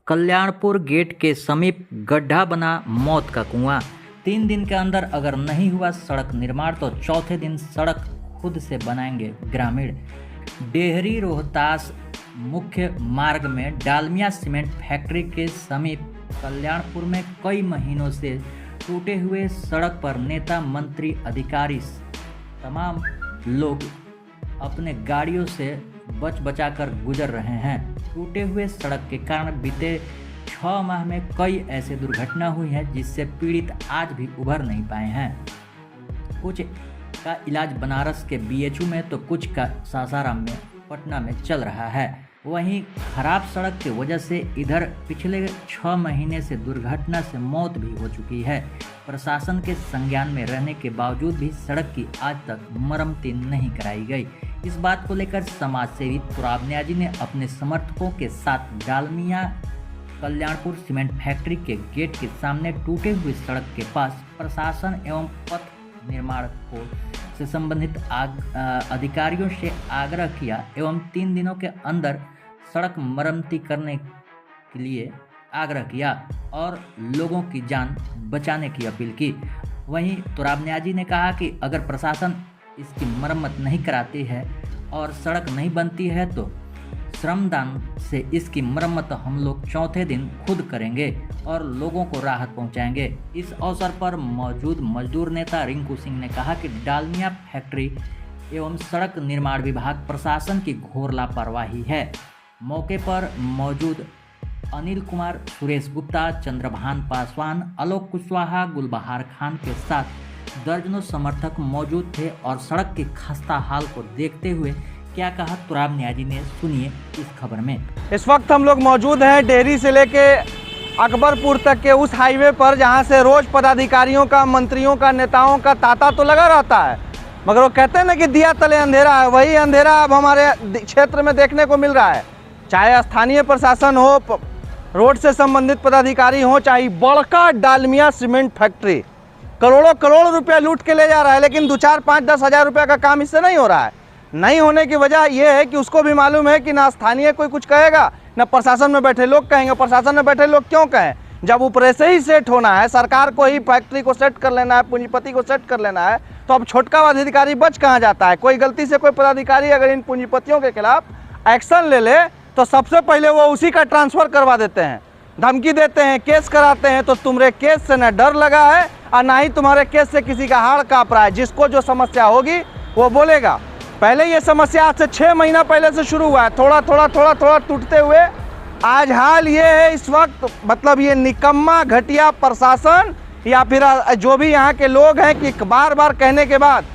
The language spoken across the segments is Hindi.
कल्याणपुर गेट के समीप गड्ढा बना मौत का कुआं। 3 दिन के अंदर अगर नहीं हुआ सड़क निर्माण तो चौथे दिन सड़क खुद से बनाएंगे ग्रामीण। डेहरी रोहतास मुख्य मार्ग में डालमिया सीमेंट फैक्ट्री के समीप कल्याणपुर में कई महीनों से टूटे हुए सड़क पर नेता मंत्री अधिकारी तमाम लोग अपने गाड़ियों से बचाकर गुजर रहे हैं। टूटे हुए सड़क के कारण बीते 6 माह में कई ऐसे दुर्घटना हुई है जिससे पीड़ित आज भी उभर नहीं पाए हैं। कुछ का इलाज बनारस के बीएचयू में तो कुछ का सासाराम में पटना में चल रहा है। वहीं खराब सड़क की वजह से इधर पिछले 6 महीने से दुर्घटना से मौत भी हो चुकी है। प्रशासन के संज्ञान में रहने के बावजूद भी सड़क की आज तक मरम्मती नहीं कराई गई। इस बात को लेकर समाजसेवी तुराब न्याजी ने अपने समर्थकों के साथ डालमिया कल्याणपुर सीमेंट फैक्ट्री के गेट के सामने टूटे हुए सड़क के पास प्रशासन एवं पथ निर्माण को से संबंधित अधिकारियों से आग्रह किया एवं 3 दिनों के अंदर सड़क मरम्मती करने के लिए आग्रह किया और लोगों की जान बचाने की अपील की। वहीं तुराब न्याजी ने कहा कि अगर प्रशासन इसकी मरम्मत नहीं कराती है और सड़क नहीं बनती है तो श्रमदान से इसकी मरम्मत हम लोग चौथे दिन खुद करेंगे और लोगों को राहत पहुंचाएंगे। इस अवसर पर मौजूद मजदूर नेता रिंकू सिंह ने कहा कि डालमिया फैक्ट्री एवं सड़क निर्माण विभाग प्रशासन की घोर लापरवाही है। मौके पर मौजूद अनिल कुमार, सुरेश गुप्ता, चंद्रभान पासवान, आलोक कुशवाहा, गुलबहार खान के साथ दर्जनों समर्थक मौजूद थे और सड़क की खस्ता हाल को देखते हुए क्या कहा तुराब न्याजी ने, सुनिए इस खबर में। इस वक्त हम लोग मौजूद हैं डेहरी से लेके अकबरपुर तक के उस हाईवे पर जहां से रोज पदाधिकारियों का, मंत्रियों का, नेताओं का तांता तो लगा रहता है, मगर वो कहते हैं ना कि दिया तले अंधेरा है। वही अंधेरा अब हमारे क्षेत्र में देखने को मिल रहा है। चाहे स्थानीय प्रशासन हो, रोड से संबंधित पदाधिकारी हो, चाहे बड़का डालमिया सीमेंट फैक्ट्री करोड़ों रुपया लूट के ले जा रहा है, लेकिन 2, 4, 5, 10 हज़ार रुपये का काम इससे नहीं हो रहा है। नहीं होने की वजह यह है कि उसको भी मालूम है कि ना स्थानीय कोई कुछ कहेगा, ना प्रशासन में बैठे लोग कहेंगे। प्रशासन में बैठे लोग क्यों कहें, जब ऊपर से ही सेट होना है, सरकार को ही फैक्ट्री को सेट कर लेना है, पूंजीपति को सेट कर लेना है, तो अब छोटका अधिकारी बच कहाँ जाता है। कोई गलती से कोई पदाधिकारी अगर इन पूंजीपतियों के खिलाफ एक्शन ले ले तो सबसे पहले वो उसी का ट्रांसफ़र करवा देते हैं, धमकी देते हैं, केस कराते हैं। तो तुम्हारे केस से न डर लगा है और ना ही तुम्हारे केस से किसी का हाड़ काँप रहा है। जिसको जो समस्या होगी वो बोलेगा। पहले ये समस्या आज से 6 महीना पहले से शुरू हुआ है, थोड़ा टूटते हुए आज हाल ये है इस वक्त। मतलब ये निकम्मा घटिया प्रशासन या फिर जो भी यहाँ के लोग हैं कि बार बार कहने के बाद,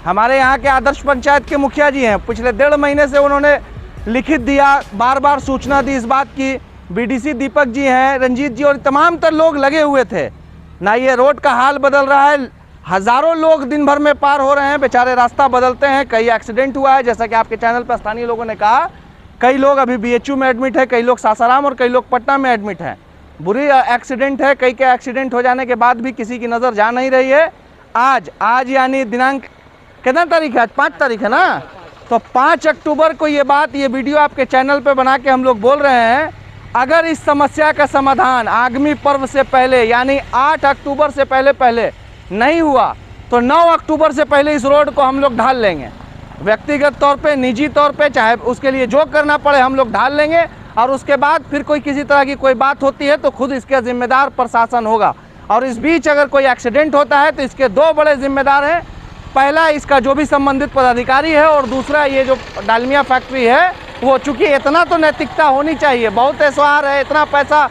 हमारे यहाँ के आदर्श पंचायत के मुखिया जी हैं, पिछले 1.5 महीने से उन्होंने लिखित दिया, बार बार सूचना दी इस बात की। बीडीसी दीपक जी हैं, रंजीत जी और तमाम तर लोग लगे हुए थे। ना ये रोड का हाल बदल रहा है, हज़ारों लोग दिन भर में पार हो रहे हैं, बेचारे रास्ता बदलते हैं। कई एक्सीडेंट हुआ है, जैसा कि आपके चैनल पर स्थानीय लोगों ने कहा। कई लोग अभी बीएचयू में एडमिट है, कई लोग सासाराम और कई लोग पटना में एडमिट हैं। बुरी एक्सीडेंट है, कई के एक्सीडेंट हो जाने के बाद भी किसी की नज़र जा नहीं रही है। आज यानी दिनांक कितना तारीख है, आज 5 तारीख है ना, तो 5 अक्टूबर को ये वीडियो आपके चैनल पर बना के हम लोग बोल रहे हैं, अगर इस समस्या का समाधान आगामी पर्व से पहले यानी 8 अक्टूबर से पहले नहीं हुआ तो 9 अक्टूबर से पहले इस रोड को हम लोग ढाल लेंगे। व्यक्तिगत तौर पे, निजी तौर पे, चाहे उसके लिए जो करना पड़े हम लोग ढाल लेंगे। और उसके बाद फिर कोई किसी तरह की कोई बात होती है तो खुद इसका जिम्मेदार प्रशासन होगा। और इस बीच अगर कोई एक्सीडेंट होता है तो इसके 2 बड़े जिम्मेदार हैं। पहला इसका जो भी संबंधित पदाधिकारी है और दूसरा ये जो डालमिया फैक्ट्री है वो। चूँकि इतना तो नैतिकता होनी चाहिए, बहुत एसआर है, इतना पैसा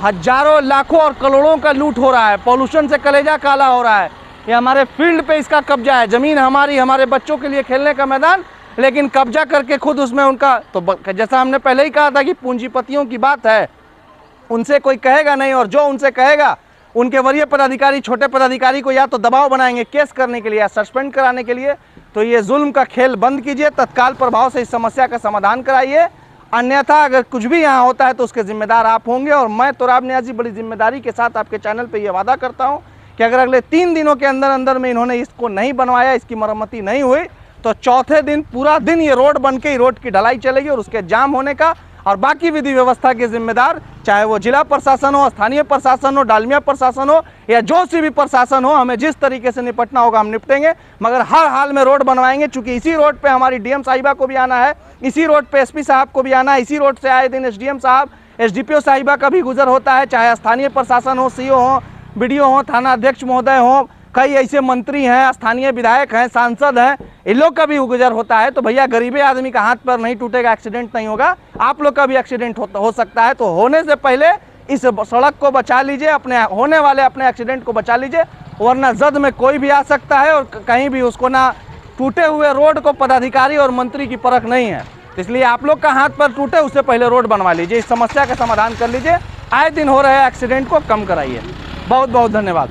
हजारों लाखों और करोड़ों का लूट हो रहा है, पॉल्यूशन से कलेजा काला हो रहा है। ये हमारे फील्ड पे इसका कब्जा है, ज़मीन हमारी, हमारे बच्चों के लिए खेलने का मैदान, लेकिन कब्जा करके खुद उसमें उनका तो जैसा हमने पहले ही कहा था कि पूंजीपतियों की बात है, उनसे कोई कहेगा नहीं। और जो उनसे कहेगा उनके वरीय पदाधिकारी, छोटे पदाधिकारी को या तो दबाव बनाएंगे केस करने के लिए या सस्पेंड कराने के लिए। तो ये जुल्म का खेल बंद कीजिए, तत्काल प्रभाव से इस समस्या का समाधान कराइए, अन्यथा अगर कुछ भी यहाँ होता है तो उसके जिम्मेदार आप होंगे। और मैं तुराब न्याजी बड़ी जिम्मेदारी के साथ आपके चैनल पे ये वादा करता हूँ कि अगर अगले 3 दिनों के अंदर में इन्होंने इसको नहीं बनवाया, इसकी मरम्मती नहीं हुई, तो चौथे दिन पूरा दिन ये रोड बन के ही रोड की ढलाई चलेगी और उसके जाम होने का और बाकी विधि व्यवस्था के जिम्मेदार, चाहे वो जिला प्रशासन हो, स्थानीय प्रशासन हो, डालमिया प्रशासन हो या जो सी भी प्रशासन हो, हमें जिस तरीके से निपटना होगा हम निपटेंगे, मगर हर हाल में रोड बनवाएंगे। चूंकि इसी रोड पे हमारी डीएम साहिबा को भी आना है, इसी रोड पे एसपी साहब को भी आना है, इसी रोड से आए दिन एसडीएम साहब, एसडीपीओ साहिबा का भी गुजर होता है, चाहे स्थानीय प्रशासन हो, सीओ हो, बीडीओ हो, थाना अध्यक्ष महोदय हो, कई ऐसे मंत्री हैं, स्थानीय विधायक हैं, सांसद हैं, इन लोग का भी गुजर होता है। तो भैया गरीबे आदमी का हाथ पर नहीं टूटेगा, एक्सीडेंट नहीं होगा, आप लोग का भी एक्सीडेंट हो सकता है। तो होने से पहले इस सड़क को बचा लीजिए, अपने होने वाले अपने एक्सीडेंट को बचा लीजिए, वरना जद में कोई भी आ सकता है और कहीं भी उसको ना टूटे हुए रोड को पदाधिकारी और मंत्री की परख नहीं है। इसलिए आप लोग का हाथ पर टूटे उससे पहले रोड बनवा लीजिए, इस समस्या का समाधान कर लीजिए, आए दिन हो रहे एक्सीडेंट को कम कराइए। बहुत बहुत धन्यवाद।